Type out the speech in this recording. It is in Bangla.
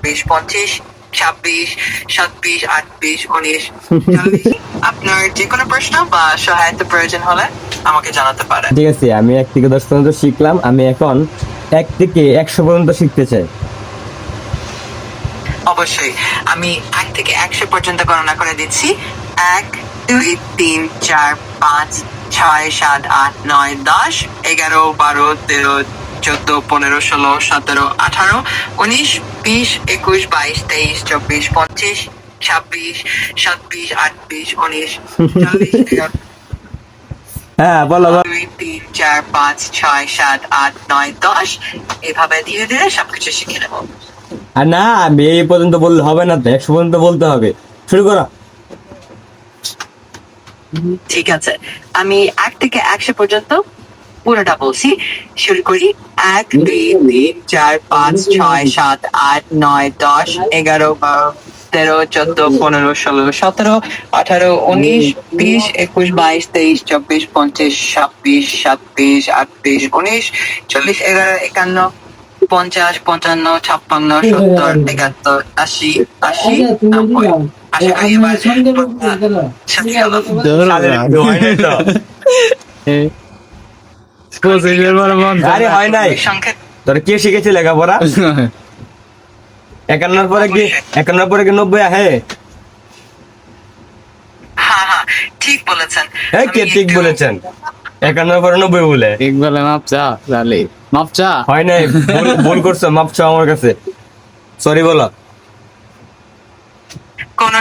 চব্বিশ, পঁচিশ, ছাব্বিশ, সাতবিশ, আটবিশ, উনিশ, চল্লিশ। আপনার যে কোনো প্রশ্ন বা সহায়তা প্রয়োজন হলে আমাকে জানাতে পারেন। ঠিক আছে, আমি 1 থেকে 10 পর্যন্ত শিখলাম, আমি এখন 1 থেকে 100 পর্যন্ত শিখতে চাই। অবশ্যই, আমি 1 থেকে 100 পর্যন্ত গণনা করে দিচ্ছি। 1, 2, 3, 4, 5, 6, 7, 8, 9, 10, 11, 12, 13, 14, 15, 16, 17, 18, 19, 20, 21, 22, 23, 24, 25, 26, 27, 28, 19, 40, হ্যাঁ বলো বলো। 2, 3, 4, 5, 6, 7, 8, 9, 10 এভাবে ধীরে ধীরে সবকিছু শিখে নেব। আর না, আমি এই পর্যন্ত বললে হবে না তো, 100 পর্যন্ত বলতে হবে। শুরু করো। ঠিক আছে, আমি 1 থেকে 100 পর্যন্ত পুরোটা বলছি। শুরু করি। 1, 2, 3, 4, 5, 6, 7, 8, 9, 10, 11, 12, 13, 14, 15, 16, 17, 18, 19, 20, 21, 22, 23, 24, 25, 26, 27, 28, 19, 40, 11, 51, 50, 55, 56, 70, 71, 80, 80, 90। আশা করি এবার সাথে গেল। আরে হয় নাই, সংখ্যা তোর কে শিখেছে লেখাপড়া? 51 পরে কি 51 পরে কি 90 আহে? হ্যাঁ হ্যাঁ, ঠিক বলেছেন। হ্যাঁ, কে আমি ঠিক একটু- বলেছেন? 51 পরে 90 বলে ঠিক বলে মাপ চা তাহলে মাপ চা। হয় নাই, ভুল করছো, মাপ চাও আমার কাছে, সরি বলো। কোন